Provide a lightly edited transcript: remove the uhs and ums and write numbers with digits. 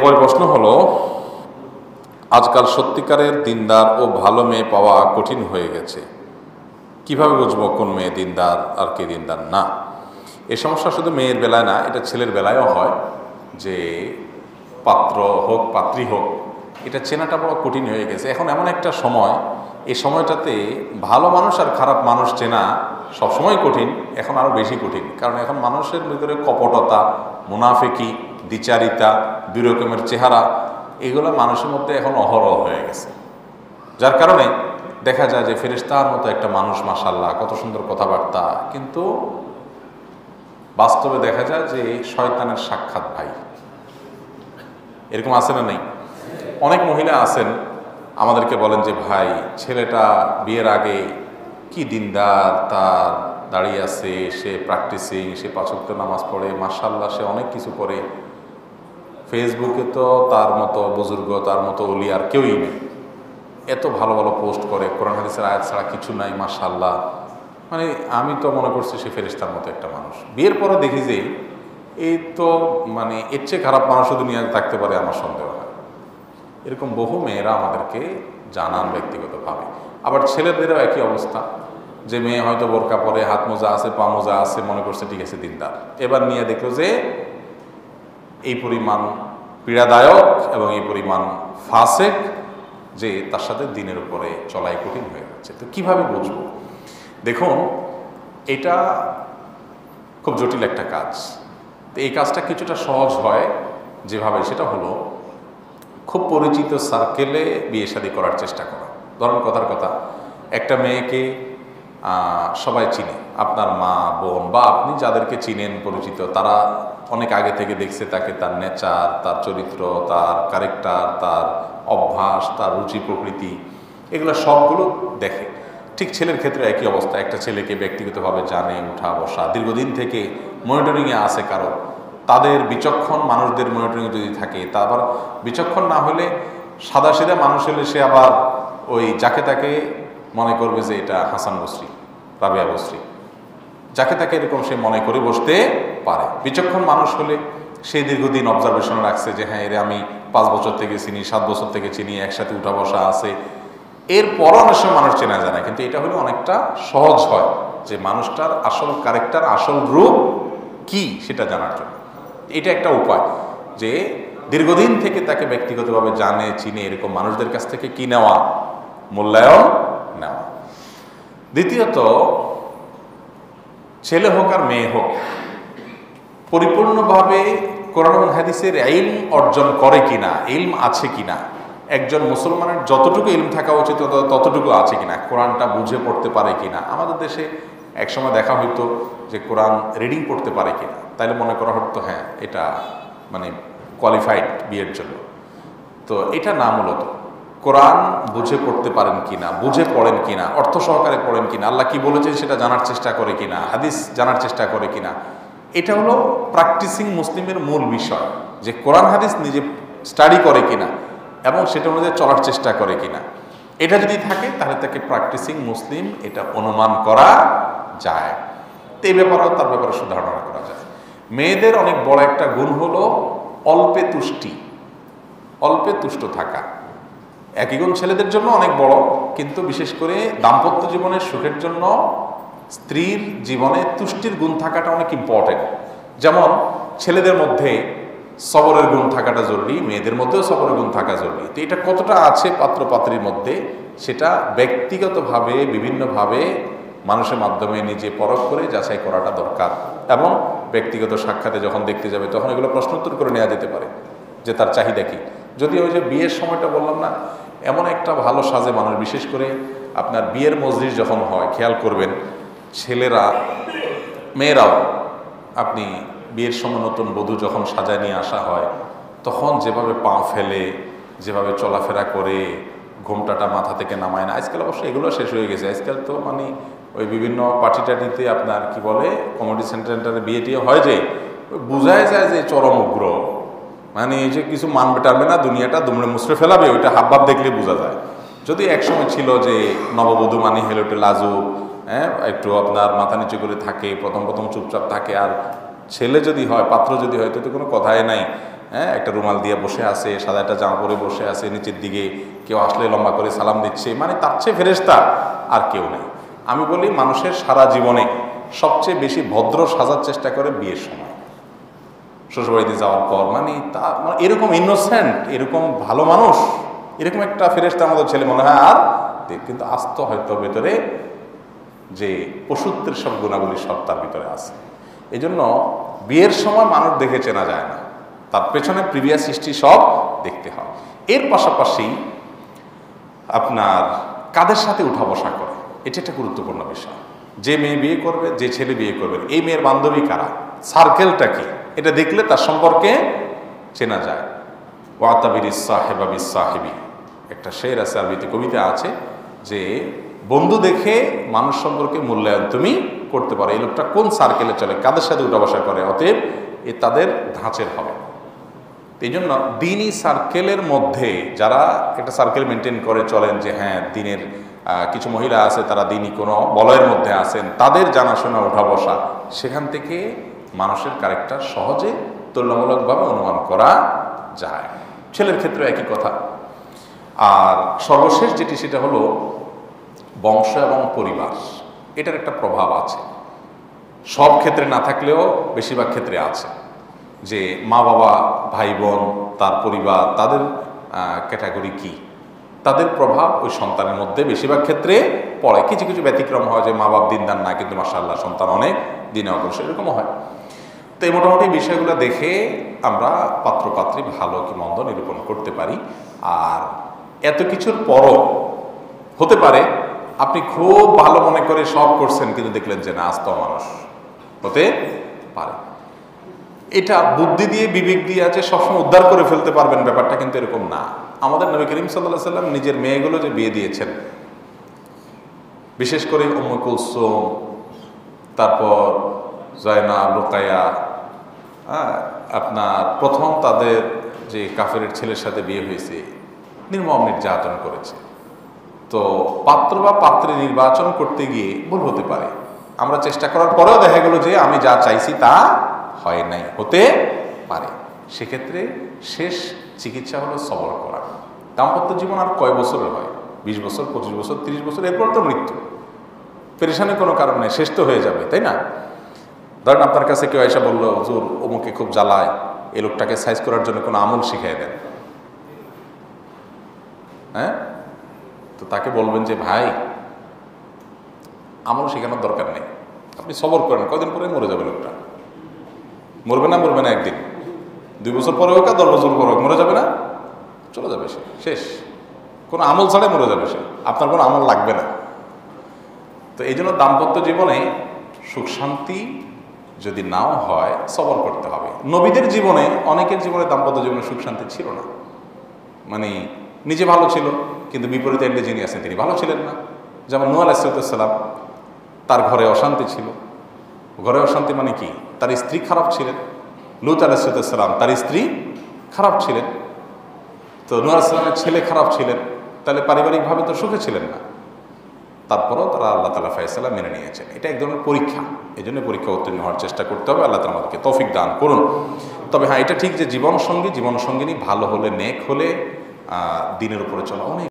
এবার প্রশ্ন হলো, আজকাল সত্যিকারের দিনদার ও ভালো মেয়ে পাওয়া কঠিন হয়ে গেছে। কিভাবে বুঝবো কোন মেয়ে দিনদার আর কে দিনদার না? এ সমস্যা শুধু মেয়ের বেলায় না, এটা ছেলের বেলায়ও হয় যে পাত্র হোক পাত্রী হোক, এটা চেনাটা বড় কঠিন হয়ে গেছে। এখন এমন একটা সময়, এই সময়টাতে ভালো মানুষ আর খারাপ মানুষ চেনা সবসময় কঠিন, এখন আরও বেশি কঠিন। কারণ এখন মানুষের ভিতরে কপটতা, মুনাফিকি, দ্বিচারিতা, দুই রকমের চেহারা, এগুলো মানুষের মধ্যে এখন অহরহ হয়ে গেছে। যার কারণে দেখা যায় যে ফেরেশতার মতো একটা মানুষ, মাশাআল্লাহ কত সুন্দর কথাবার্তা, কিন্তু বাস্তবে দেখা যায় যে শয়তানের সাক্ষাৎ ভাই। এরকম আছে না নেই? অনেক মহিলা আছেন, আমাদেরকে বলেন যে ভাই, ছেলেটা বিয়ের আগে কি দিনদার, তার দাঁড়িয়ে আছে, সে প্র্যাকটিসিং, সে ৫ ওয়াক্ত নামাজ পড়ে, মাশাআল্লাহ সে অনেক কিছু করে। ফেসবুকে তো তার মতো বুজুর্গ, তার মতো ওলি আর কেউই নেই, এত ভালো ভালো পোস্ট করে, কোরআন হাদিসের আয়াত ছাড়া কিছু নাই, মাশাআল্লাহ। মানে আমি তো মনে করছি সে ফেরেশতার মতো একটা মানুষ। বিয়ের পরে দেখি যে এই তো মানে এর চেয়ে খারাপ মানুষও দুনিয়াতে থাকতে পারে, আমার সন্দেহ হয়। এরকম বহু মেয়েরা আমাদেরকে জানান ব্যক্তিগতভাবে। আবার ছেলেদেরও একই অবস্থা, যে মেয়ে হয়তো বোরকা পরে, হাত মোজা আছে, পা মোজা আছে, মনে করছে ঠিক আছে দিনদার। এবার নিয়ে দেখলো যে এই পরিমাণ পীড়াদায়ক এবং এই পরিমাণ ফাসেক যে তার সাথে দিনের উপরে চলাই কঠিন হয়ে যাচ্ছে। তো কিভাবে বুঝবো? দেখুন, এটা খুব জটিল একটা কাজ। তো এই কাজটা কিছুটা সহজ হয় যেভাবে, সেটা হলো খুব পরিচিত সার্কেলে বিয়ে শাদী করার চেষ্টা করা। ধরুন কথার কথা, একটা মেয়েকে সবাই চিনে, আপনার মা, বোন বা আপনি যাদেরকে চিনেন পরিচিত, তারা অনেক আগে থেকে দেখছে তাকে, তার নেচার, তার চরিত্র, তার ক্যারেক্টার, তার অভ্যাস, তার রুচি প্রকৃতি, এগুলো সবগুলো দেখে। ঠিক ছেলের ক্ষেত্রে একই অবস্থা। একটা ছেলেকে ব্যক্তিগতভাবে জানে, উঠা বসা, দীর্ঘদিন থেকে মনিটরিংয়ে আছে কারো, তাদের বিচক্ষণ মানুষদের মনিটরিংয়ে যদি থাকে, তা আবার বিচক্ষণ না হলে, সাদাসিধা মানুষ হলে সে আবার ওই যাকে তাকে মনে করবে যে এটা হাসান বসরি, রাবিয়া বসরি, যাকে তাকে এরকম সে মনে করে বসতে পারে। বিচক্ষণ মানুষ হলে সে দীর্ঘদিন অবজারভেশন রাখছে যে হ্যাঁ, এর আমি 5 বছর থেকে চিনি, 7 বছর থেকে চিনি, একসাথে উঠা বসা আছে, এরপরও অনেক সময় মানুষ চেনা যায় না। কিন্তু এটা হলে অনেকটা সহজ হয় যে মানুষটার আসল ক্যারেক্টার, আসল রূপ কি সেটা জানার জন্য। এটা একটা উপায় যে দীর্ঘদিন থেকে তাকে ব্যক্তিগতভাবে জানে, চিনে, এরকম মানুষদের কাছ থেকে কি নেওয়া, মূল্যায়ন নেওয়া। দ্বিতীয়ত, ছেলে হোক আর মেয়ে হোক, পরিপূর্ণভাবে কোরআন এবং হাদিসের ইলম অর্জন করে কিনা, ইলম আছে কিনা, একজন মুসলমানের যতটুকু ইলম থাকা উচিত ততটুকু আছে কিনা, কোরআনটা বুঝে পড়তে পারে কিনা। আমাদের দেশে একসময় দেখা হইতো যে কোরআন রিডিং পড়তে পারে কিনা, তাইলে মনে করা হতো হ্যাঁ এটা মানে কোয়ালিফাইড বিয়ের জন্য। তো এটা না, মূলত কোরআন বুঝে পড়তে পারেন কিনা, বুঝে পড়েন কিনা, অর্থ সহকারে পড়েন কিনা, আল্লাহ কি বলেছেন সেটা জানার চেষ্টা করে কিনা, হাদিস জানার চেষ্টা করে কিনা, এটা হলো প্র্যাকটিসিং মুসলিমের মূল বিষয়। যে কোরআন হাদিস নিজে স্টাডি করে কিনা এবং সেটা অনুযায়ী চলার চেষ্টা করে কিনা, এটা যদি থাকে তাহলে তাকে প্র্যাকটিসিং মুসলিম এটা অনুমান করা যায়। তো এই ব্যাপারেও তার ব্যাপারে সুধারণা করা যায়। মেয়েদের অনেক বড় একটা গুণ হলো অল্পে তুষ্টি, অল্পে তুষ্ট থাকা। একই গুণ ছেলেদের জন্য অনেক বড়, কিন্তু বিশেষ করে দাম্পত্য জীবনের সুখের জন্য স্ত্রীর জীবনে তুষ্টির গুণ থাকাটা অনেক ইম্পর্টেন্ট। যেমন ছেলেদের মধ্যে সবরের গুণ থাকাটা জরুরি, মেয়েদের মধ্যেও সবরের গুণ থাকা জরুরি। তো এটা কতটা আছে পাত্র পাত্রীর মধ্যে, সেটা ব্যক্তিগতভাবে বিভিন্নভাবে মানুষের মাধ্যমে নিজে পরখ করে যাচাই করাটা দরকার। এবং ব্যক্তিগত সাক্ষাতে যখন দেখতে যাবে তখন এগুলো প্রশ্নোত্তর করে নেওয়া যেতে পারে যে তার চাহিদা কি। যদি ওই যে বিয়ের সময়টা বললাম না, এমন একটা ভালো সাজে মানুষ, বিশেষ করে আপনার বিয়ের মজলিস যখন হয়, খেয়াল করবেন ছেলেরা, মেয়েরাও, আপনি বিয়ের সময় নতুন বধূ যখন সাজায় নিয়ে আসা হয়, তখন যেভাবে পা ফেলে, যেভাবে চলাফেরা করে, ঘোমটাটা মাথা থেকে নামায় না। আজকাল অবশ্য এগুলো শেষ হয়ে গেছে। আজকাল তো মানে ওই বিভিন্ন পার্টি টাটিতে আপনার কি বলে, কমিউনিটি সেন্টারে বিয়ে টিয়ে হয় যে বোঝাই যায় যে চরম উগ্র, মানে এই যে কিছু মানবে টানবে না, দুনিয়াটা দুমড়ে মুচড়ে ফেলাবে, ওইটা হাবভাব দেখলে বোঝা যায়। যদি একসময় ছিল যে নববধূ মানে হলো একটু লাজুক, হ্যাঁ একটু আপনার মাথা নিচু করে থাকে, প্রথম প্রথম চুপচাপ থাকে, আর ছেলে যদি হয়, পাত্র যদি হয়, তো কোনো কথাই নাই, হ্যাঁ, একটা রুমাল দিয়ে বসে আছে, সাদা একটা জামা পরে বসে আছে, নিচের দিকে কেউ আসলে লম্বা করে সালাম দিচ্ছে, মানে তার চেয়ে ফেরেশতা আর কেউ নেই। আমি বলি মানুষের সারা জীবনে সবচেয়ে বেশি ভদ্র সাজার চেষ্টা করে বিয়ের সময়, শ্বশুরবাড়িতে যাওয়ার পর। মানে তা এরকম ইনোসেন্ট, এরকম ভালো মানুষ, এরকম একটা ফেরেশতা আমাদের ছেলে মনে হয় আর, কিন্তু আস্ত হয়তো ভেতরে যে পশুত্বের সব গুণাবলী সব তার ভিতরে আছে। এই জন্য বিয়ের সময় মানুষ দেখে চেনা যায় না, তার পেছনে প্রিভিয়াস হিস্ট্রি সব দেখতে হয়। এর পাশাপাশি আপনার কাদের সাথে উঠা বসা করে, এটা একটা গুরুত্বপূর্ণ বিষয়। যে মেয়ে বিয়ে করবে, যে ছেলে বিয়ে করবে, এই মেয়ের বান্ধবী কারা, সার্কেলটা কি, এটা দেখলে তার সম্পর্কে চেনা যায়। ওয়াতাবিরিস সাহেবা বিস সাহেবি, একটা শের আছে, আরবিতে কবিতা আছে যে বন্ধু দেখে মানুষ সম্পর্কে মূল্যায়ন তুমি করতে পারো, এই লোকটা কোন সার্কেলে চলে, কাদের সাথে উঠা বসা করে, অতএব এ তাদের ধাঁচের হবে। এই জন্য দিনই সার্কেলের মধ্যে যারা একটা সার্কেল মেনটেন করে চলেন, যে হ্যাঁ দিনের কিছু মহিলা আছে তারা দিনই কোনো বলয়ের মধ্যে আছেন, তাদের জানাশোনা উঠা বসা, সেখান থেকে মানুষের ক্যারেক্টার সহজে তুলনামূলকভাবে অনুমান করা যায়। ছেলের ক্ষেত্রে একই কথা। আর সর্বশেষ যেটি, সেটা হলো বংশ এবং পরিবার, এটার একটা প্রভাব আছে। সব ক্ষেত্রে না থাকলেও বেশিরভাগ ক্ষেত্রে আছে, যে মা বাবা, ভাই বোন, তার পরিবার, তাদের ক্যাটাগরি কি, তাদের প্রভাব ওই সন্তানের মধ্যে বেশিরভাগ ক্ষেত্রে পড়ে। কিছু কিছু ব্যতিক্রম হয়, যে মা বাপ দিনদার না কিন্তু মাশাআল্লাহ সন্তান অনেক দিনে অগ্রসর, এরকমও হয়। তো এই মোটামুটি বিষয়গুলো দেখে আমরা পাত্রপাত্রী ভালো কি মন্দ নিরূপণ করতে পারি। আর এত কিছুর পরও হতে পারে আপনি খুব ভালো মনে করে সব করছেন, কিন্তু দেখলেন যে না, আস্ত মানুষ, হতে পারে। এটা বুদ্ধি দিয়ে, বিবেক দিয়ে আছে সবসময় উদ্ধার করে ফেলতে পারবেন, ব্যাপারটা কিন্তু এরকম না। আমাদের নবী করিম সাল্লাল্লাহু আলাইহি সাল্লাম নিজের মেয়েগুলো যে বিয়ে দিয়েছেন, বিশেষ করে উম্মে কুলসুম, তারপর জয়নাব, রুকায়া, আপনার প্রথম তাদের যে কাফেরের ছেলের সাথে বিয়ে হয়েছে, নির্মম নির্যাতন করেছে। তো পাত্র বা পাত্রে নির্বাচন করতে গিয়ে ভুল হতে পারে, আমরা চেষ্টা করার পরেও দেখা গেল যে আমি যা চাইছি তা হয় নাই, হতে পারে। সেক্ষেত্রে শেষ চিকিৎসা হলো সবর করা। দাম্পত্য জীবন আর কয় বছরের হয়? 20 বছর, 25 বছর, 30 বছর, এরপর তো মৃত্যু। পেরেশানের কোনো কারণ নেই, শেষ তো হয়ে যাবে, তাই না? ধরেন আপনার কাছে কেউ এসে বললো, হুজুর অমুকে খুব জ্বালায়, এই লোকটাকে সাইজ করার জন্য কোনো আমল শিখিয়ে দেন। হ্যাঁ, তো তাকে বলবেন যে ভাই আমল শেখানোর দরকার নেই, আপনি সবর করেন, কয়দিন পরে মরে যাবে লোকটা। মরবে না? মরবে না একদিন, 2 বছর পরে হোক আর 10 বছর পরে হোক, মরে যাবে না? চলে যাবে সে, শেষ। কোনো আমল ছাড়াই মরে যাবে সে, আপনার কোনো আমল লাগবে না। তো এই জন্য দাম্পত্য জীবনে সুখ শান্তি যদি নাও হয়, সবর করতে হবে। নবীদের জীবনে, অনেকের জীবনে দাম্পত্য জীবনে সুখ শান্তি ছিল না, মানে নিজে ভালো ছিল কিন্তু বিপরীতে এন্ডে যিনি আছেন তিনি ভালো ছিলেন না। যেমন নূহ আলাইহিস সালাম, তার ঘরে অশান্তি ছিল। ঘরে অশান্তি মানে কি? তার স্ত্রী খারাপ ছিলেন। লূত আলাইহিস সালাম, তার স্ত্রী খারাপ ছিলেন। তো নূহ আলাইহিস সালামের ছেলে খারাপ ছিলেন, তাহলে পারিবারিকভাবে তো সুখে ছিলেন না। তারপরেও তারা আল্লাহ তাআলা ফয়সালা মেনে নিয়েছেন। এটা এক ধরনের পরীক্ষা, এই জন্য পরীক্ষা উত্তীর্ণ হওয়ার চেষ্টা করতে হবে। আল্লাহ তাআলা আমাদেরকে তৌফিক দান করুন। তবে হ্যাঁ, এটা ঠিক যে জীবনসঙ্গী, জীবনসঙ্গিনী ভালো হলে, নেক হলে, দিনের উপরে চলা অনেক